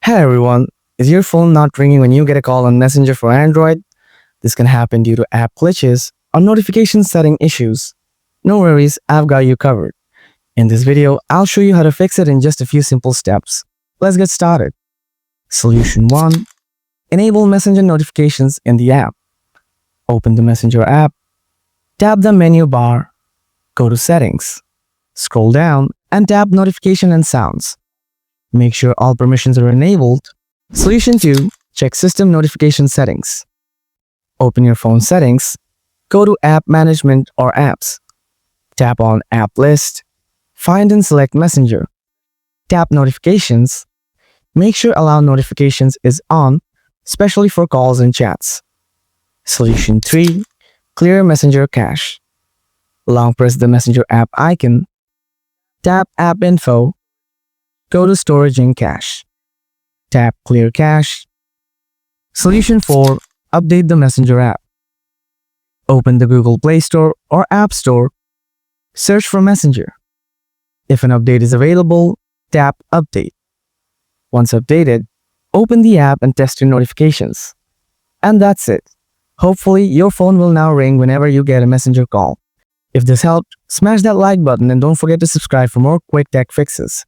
Hey everyone, is your phone not ringing when you get a call on Messenger for Android? This can happen due to app glitches or notification setting issues. No worries, I've got you covered. In this video, I'll show you how to fix it in just a few simple steps. Let's get started. Solution 1. Enable Messenger notifications in the app. Open the Messenger app, tap the menu bar, go to Settings, scroll down and tap Notification and Sounds. Make sure all permissions are enabled. Solution 2. Check System Notification Settings. Open your phone settings, go to App Management or Apps. Tap on App List, find and select Messenger. Tap Notifications. Make sure Allow Notifications is on, especially for calls and chats. Solution 3. Clear Messenger Cache. Long press the Messenger app icon. Tap App Info. Go to Storage and Cache. Tap Clear Cache. Solution 4. Update the Messenger app. Open the Google Play Store or App Store. Search for Messenger. If an update is available, tap Update. Once updated, open the app and test your notifications. And that's it. Hopefully, your phone will now ring whenever you get a Messenger call. If this helped, smash that like button and don't forget to subscribe for more quick tech fixes.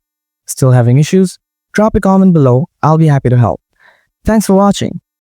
Still having issues? Drop a comment below. I'll be happy to help. Thanks for watching.